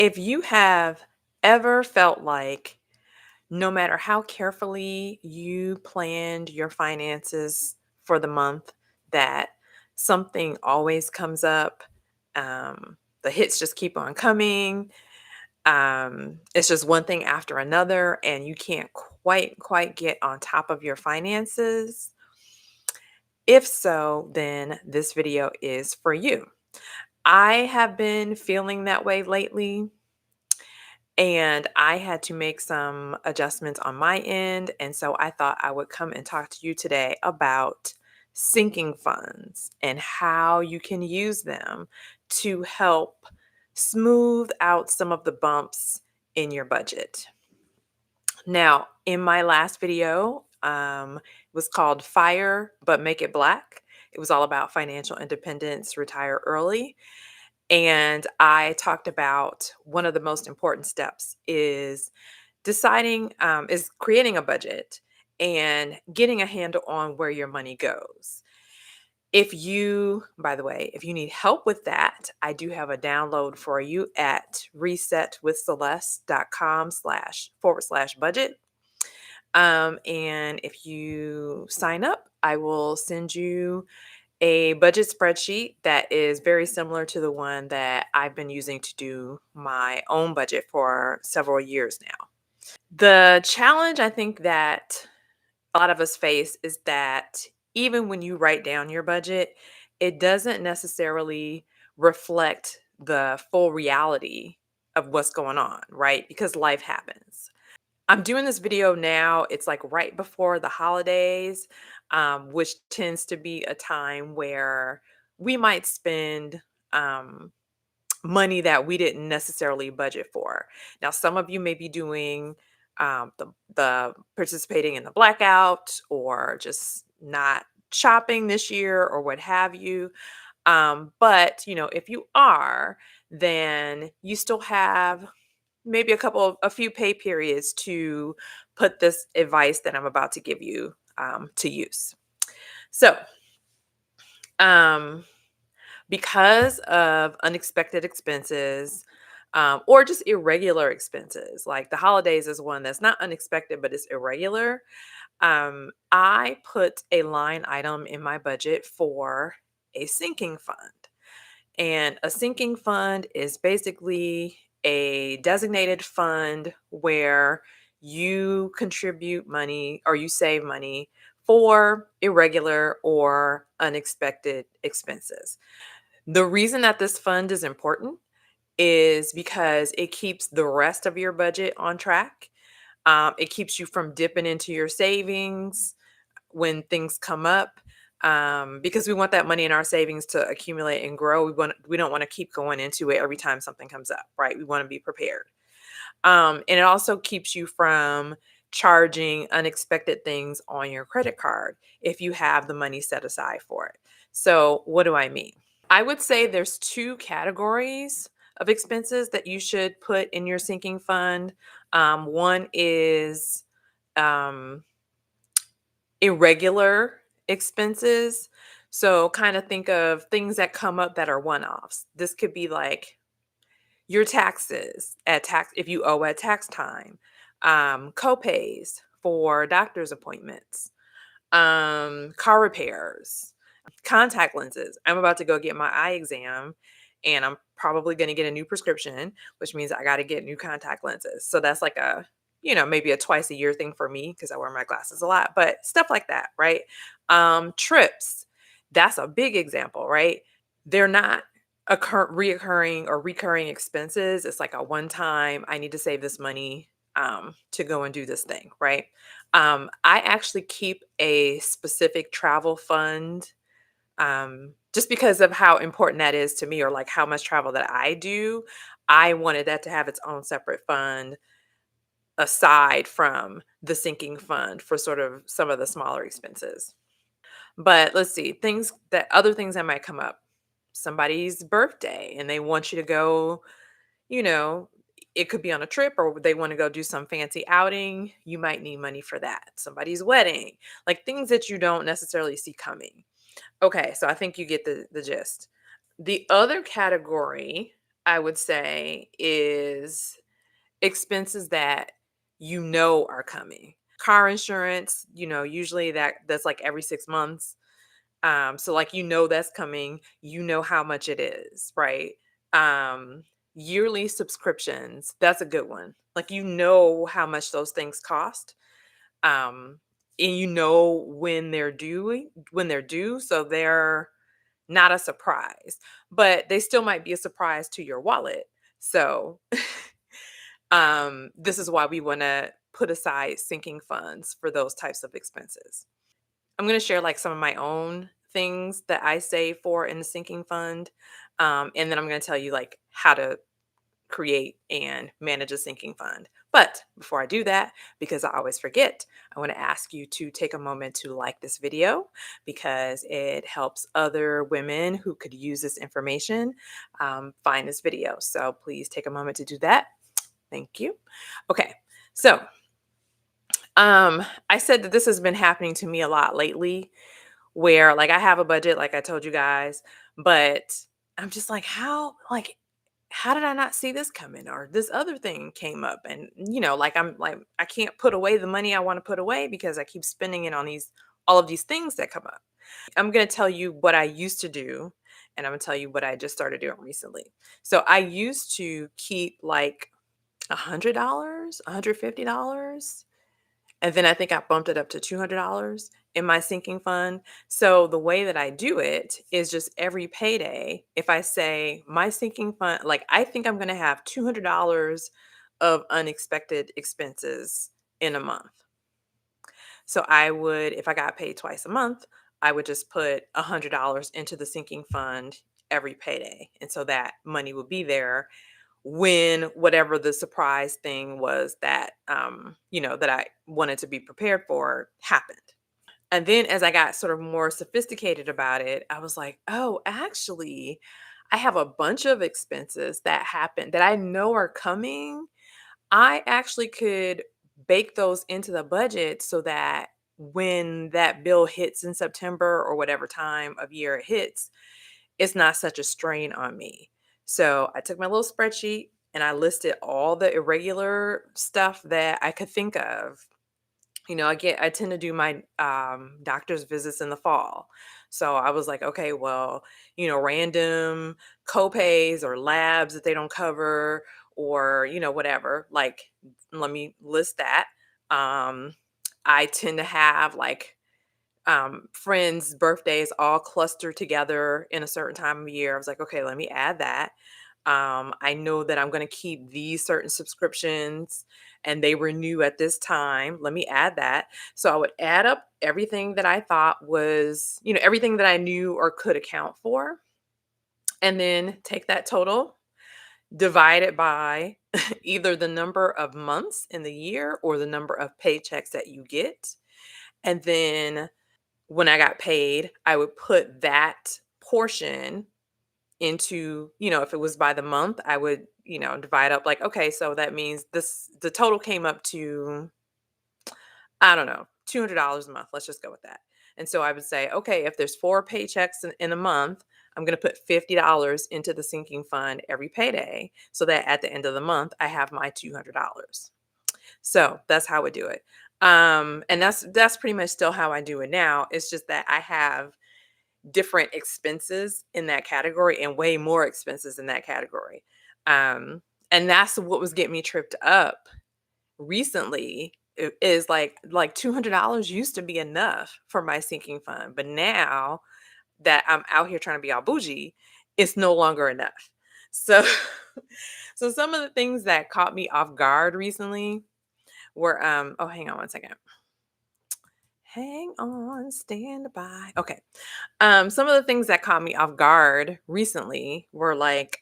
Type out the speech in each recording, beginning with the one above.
If you have ever felt like no matter how carefully you planned your finances for the month, that something always comes up, the hits just keep on coming, it's just one thing after another, and you can't quite get on top of your finances. If so, then this video is for you. I have been feeling that way lately. And I had to make some adjustments on my end. And so I thought I would come and talk to you today about sinking funds and how you can use them to help smooth out some of the bumps in your budget. Now, in my last video, it was called Fire But Make It Black. It was all about financial independence, retire early. And I talked about one of the most important steps is is creating a budget and getting a handle on where your money goes. By the way, if you need help with that, I do have a download for you at resetwithceleste.com//budget. And if you sign up, I will send you a budget spreadsheet that is very similar to the one that I've been using to do my own budget for several years now. The challenge I think that a lot of us face is that even when you write down your budget, it doesn't necessarily reflect the full reality of what's going on, right? Because life happens. I'm doing this video now. It's like right before the holidays, which tends to be a time where we might spend money that we didn't necessarily budget for. Now, some of you may be doing the participating in the blackout or just not shopping this year or what have you. But if you are, then you still have maybe a few pay periods to put this advice that I'm about to give you to use. So, um, because of unexpected expenses or just irregular expenses, like the holidays is one that's not unexpected, but it's irregular. I put a line item in my budget for a sinking fund. And a sinking fund is basically a designated fund where you contribute money or you save money for irregular or unexpected expenses. The reason that this fund is important is because it keeps the rest of your budget on track. It keeps you from dipping into your savings when things come up, because we want that money in our savings to accumulate and grow. We don't want to keep going into it every time something comes up, right? We want to be prepared. And it also keeps you from charging unexpected things on your credit card if you have the money set aside for it. So, what do I mean? I would say there's two categories of expenses that you should put in your sinking fund. One is um, irregular expenses. So, kind of think of things that come up that are one offs. This could be like your taxes if you owe at tax time, co-pays for doctor's appointments, car repairs, contact lenses. I'm about to go get my eye exam and I'm probably going to get a new prescription, which means I got to get new contact lenses. So that's like maybe a twice a year thing for me because I wear my glasses a lot, but stuff like that, right? Trips. That's a big example, right? They're not reoccurring or recurring expenses. It's like a one time, I need to save this money to go and do this thing, right? I actually keep a specific travel fund just because of how important that is to me or like how much travel that I do. I wanted that to have its own separate fund aside from the sinking fund for sort of some of the smaller expenses. But let's see, other things that might come up. Somebody's birthday and they want you to go, you know, it could be on a trip or they want to go do some fancy outing. You might need money for that. Somebody's wedding, like things that you don't necessarily see coming. Okay, so I think you get the gist. The other category I would say, is expenses that you know are coming. Car insurance, usually that's like every 6 months. So like that's coming, how much it is, right? Um Yearly subscriptions, that's a good one. Like how much those things cost. Um and when they're due, so they're not a surprise, but they still might be a surprise to your wallet. So this is why we want to put aside sinking funds for those types of expenses. I'm going to share like some of my own things that I save for in the sinking fund. And then I'm going to tell you like how to create and manage a sinking fund. But before I do that, because I always forget, I want to ask you to take a moment to like this video because it helps other women who could use this information find this video. So please take a moment to do that. Thank you. Okay. So, I said that this has been happening to me a lot lately where like I have a budget, like I told you guys, but I'm just like, how did I not see this coming? Or this other thing came up. And, like I'm like, I can't put away the money I want to put away because I keep spending it on all of these things that come up. I'm going to tell you what I used to do, and I'm going to tell you what I just started doing recently. So I used to keep like $100, $150. And then I think I bumped it up to $200 in my sinking fund. So the way that I do it is just every payday, if I say my sinking fund, like I think I'm going to have $200 of unexpected expenses in a month. So if I got paid twice a month, I would just put $100 into the sinking fund every payday. And so that money would be there when whatever the surprise thing was that that I wanted to be prepared for happened. And then as I got sort of more sophisticated about it, I was like, "Oh, actually, I have a bunch of expenses that happen that I know are coming. I actually could bake those into the budget so that when that bill hits in September or whatever time of year it hits, it's not such a strain on me." So I took my little spreadsheet and I listed all the irregular stuff that I could think of. I tend to do my doctor's visits in the fall. So I was like, okay, well, random copays or labs that they don't cover or, whatever. Like, let me list that. Um, I tend to have like friends' birthdays all clustered together in a certain time of year. I was like, okay, let me add that. I know that I'm going to keep these certain subscriptions and they renew at this time. Let me add that. So I would add up everything that I thought was, everything that I knew or could account for, and then take that total, divide it by either the number of months in the year or the number of paychecks that you get. And then when I got paid, I would put that portion into, if it was by the month, I would, divide up like, okay, so that means the total came up to, I don't know, $200 a month. Let's just go with that. And so I would say, okay, if there's 4 paychecks in a month, I'm going to put $50 into the sinking fund every payday so that at the end of the month, I have my $200. So that's how I do it. And that's pretty much still how I do it now. It's just that I have different expenses in that category and way more expenses in that category. Um, and that's what was getting me tripped up recently. Is like $200 used to be enough for my sinking fund, but now that I'm out here trying to be all bougie, it's no longer enough. So, so some of the things that caught me off guard recently were oh, hang on one second. Hang on, stand by. Okay. Some of the things that caught me off guard recently were like,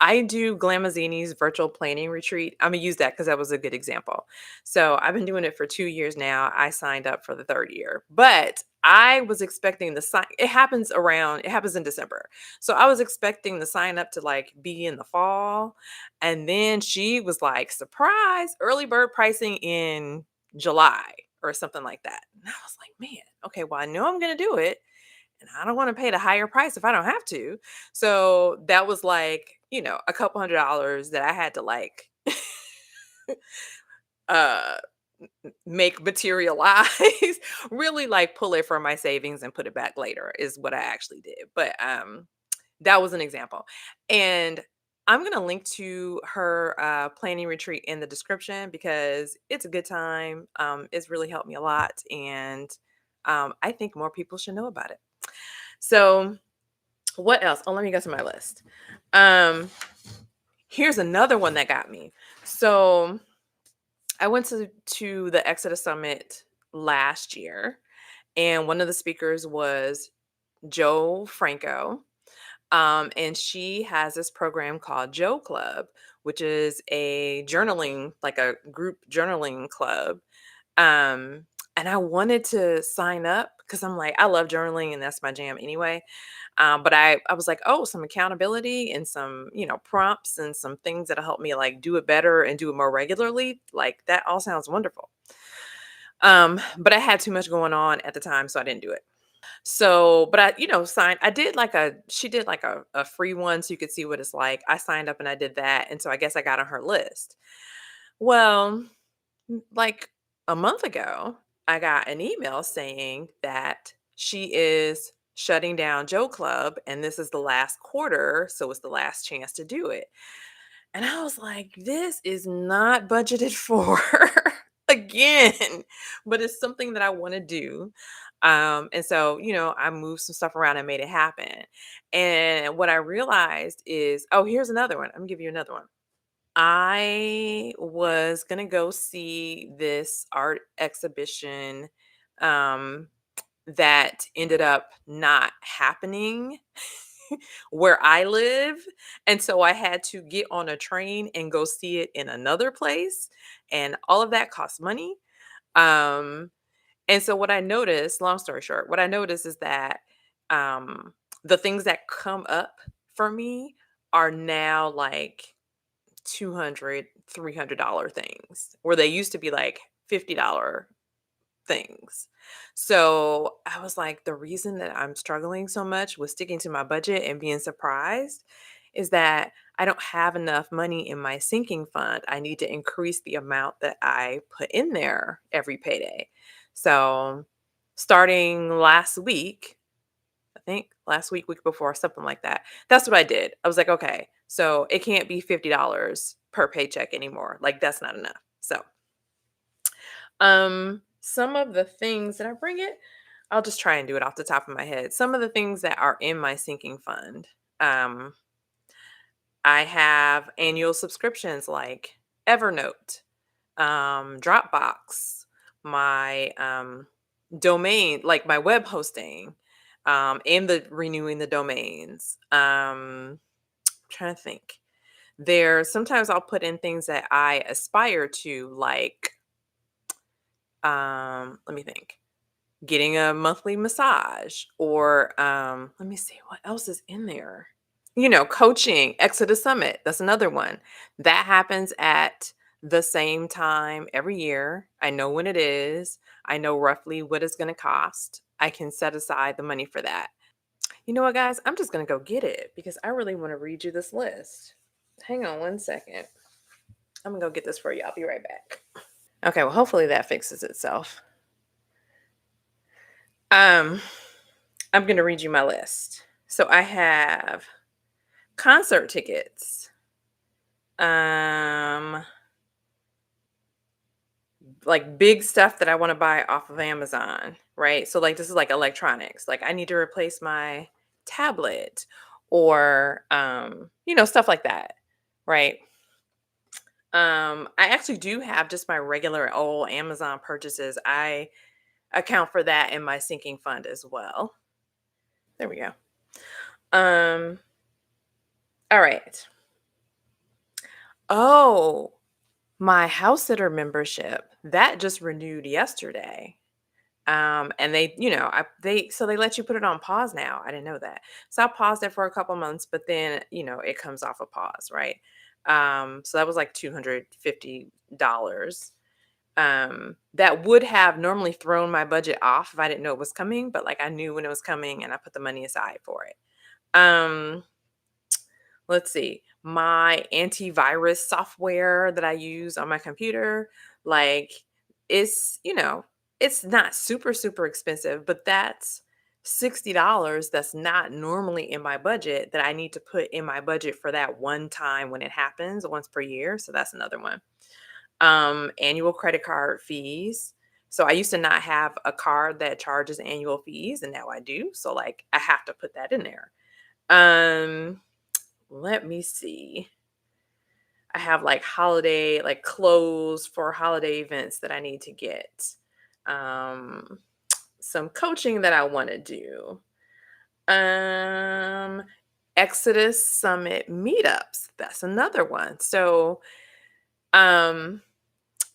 I do Glamazzini's virtual planning retreat. I'm gonna use that because that was a good example. So I've been doing it for 2 years now. I signed up for the third year, but I was expecting the sign. It happens in December. So I was expecting the sign up to like be in the fall. And then she was like, surprise, early bird pricing in July or something like that. And I was like, man, okay, well, I know I'm gonna do it. and I don't want to pay the higher price if I don't have to. So that was like, a couple $100 that I had to like uh make materialize. Really like pull it from my savings and put it back later is what I actually did. But that was an example. And I'm going to link to her planning retreat in the description because it's a good time. It's really helped me a lot. And I think more people should know about it. So, what else? Oh, let me go to my list. Um, Here's another one that got me. So, I went to the Exodus Summit last year, and one of the speakers was Joe Franco. And she has this program called Joe Club, which is a journaling, like a group journaling club. Um, and I wanted to sign up because I'm like, I love journaling and that's my jam anyway. But I was like, oh, some accountability and some, prompts and some things that'll help me like do it better and do it more regularly. Like that all sounds wonderful. But I had too much going on at the time, so I didn't do it. So, but I did like she did like a free one so you could see what it's like. I signed up and I did that. And so I guess I got on her list. Well, like a month ago, I got an email saying that she is shutting down Joe Club and this is the last quarter. So it's the last chance to do it. And I was like, this is not budgeted for again, but it's something that I want to do. And so, I moved some stuff around and made it happen. And what I realized is, oh, here's another one. I'm gonna give you another one. I was gonna go see this art exhibition um, that ended up not happening where I live. And so I had to get on a train and go see it in another place. And all of that costs money. Um, and so what I noticed, long story short, what I noticed is that um, the things that come up for me are now like 200, $300 things where they used to be like $50 things. So I was like, the reason that I'm struggling so much with sticking to my budget and being surprised is that I don't have enough money in my sinking fund. I need to increase the amount that I put in there every payday. So starting last week, I think last week, week before, something like that. That's what I did. I was like, okay, so it can't be $50 per paycheck anymore. Like that's not enough. So some of the things that I bring it, I'll just try and do it off the top of my head. Some of the things that are in my sinking fund. Um, I have annual subscriptions like Evernote, Dropbox, my domain, like my web hosting, and the renewing the domains. Trying to think. There sometimes I'll put in things that I aspire to, like let me think, getting a monthly massage or let me see what else is in there. Coaching, Exodus Summit, that's another one. That happens at the same time every year. I know when it is. I know roughly what it's going to cost. I can set aside the money for that. You know what, guys? I'm just going to go get it because I really want to read you this list. Hang on one second. I'm going to go get this for you. I'll be right back. Okay, well, hopefully that fixes itself. Um, I'm going to read you my list. So I have concert tickets, um, like big stuff that I want to buy off of Amazon, right? So like this is like electronics. Like I need to replace my tablet or stuff like that, right? I actually do have just my regular old Amazon purchases. I account for that in my sinking fund as well. There we go. Um, all right. Oh, my house sitter membership that just renewed yesterday. And they, they let you put it on pause now. I didn't know that. So I paused it for a couple months, but then, it comes off a pause, right? So that was like $250. that would have normally thrown my budget off if I didn't know it was coming, but like I knew when it was coming and I put the money aside for it. Um, let's see, my antivirus software that I use on my computer, like it's not super, super expensive, but that's $60 that's not normally in my budget that I need to put in my budget for that one time when it happens once per year. So that's another one. Annual credit card fees. So I used to not have a card that charges annual fees, and now I do. So like I have to put that in there. Um, let me see. I have like holiday, like clothes for holiday events that I need to get. Um, some coaching that I want to do. Um, Exodus Summit meetups. That's another one. So, um,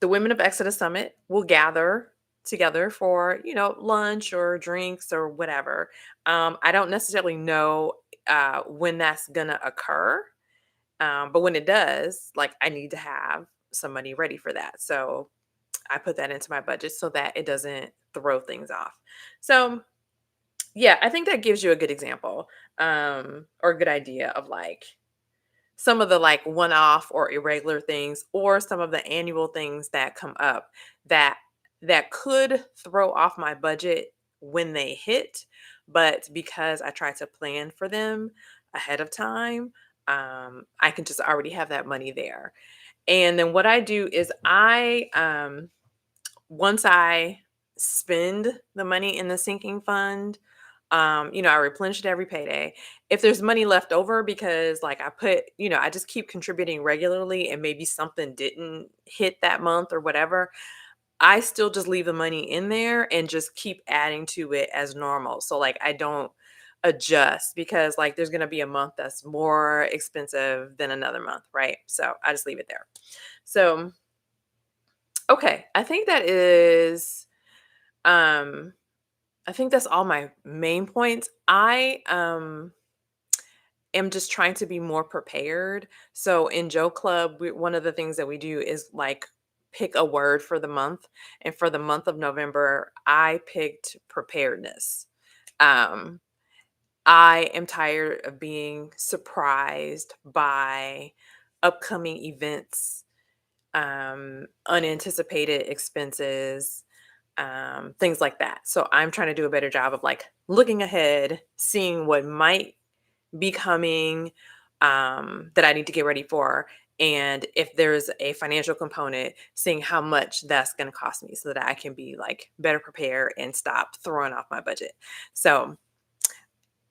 the women of Exodus Summit will gather together for, lunch or drinks or whatever. I don't necessarily know when that's going to occur. But when it does, like I need to have some money ready for that. So I put that into my budget so that it doesn't throw things off. So yeah, I think that gives you a good example or a good idea of like some of the like one-off or irregular things or some of the annual things that come up that could throw off my budget when they hit, but because I try to plan for them ahead of time, I can just already have that money there. And then what I do is once I spend the money in the sinking fund, I replenish it every payday. If there's money left over because like I just keep contributing regularly and maybe something didn't hit that month or whatever, I still just leave the money in there and just keep adding to it as normal. So like I don't adjust because like there's going to be a month that's more expensive than another month, right? So I just leave it there. So okay, um I think that's all my main points. I am just trying to be more prepared. So in Joe Club, one of the things that we do is like pick a word for the month. And for the month of November, I picked preparedness. Um, I am tired of being surprised by upcoming events, unanticipated expenses, things like that. So I'm trying to do a better job of like looking ahead, seeing what might be coming that I need to get ready for. And if there's a financial component, seeing how much that's going to cost me so that I can be like better prepared and stop throwing off my budget. So,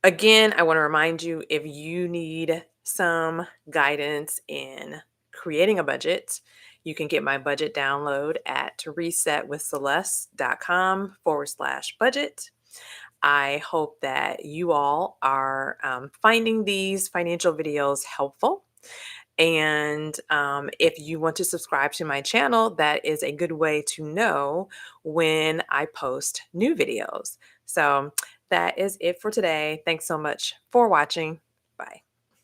again, I want to remind you if you need some guidance in creating a budget, you can get my budget download at resetwithceleste.com/budget. I hope that you all are finding these financial videos helpful. And if you want to subscribe to my channel, that is a good way to know when I post new videos. So that is it for today. Thanks so much for watching. Bye.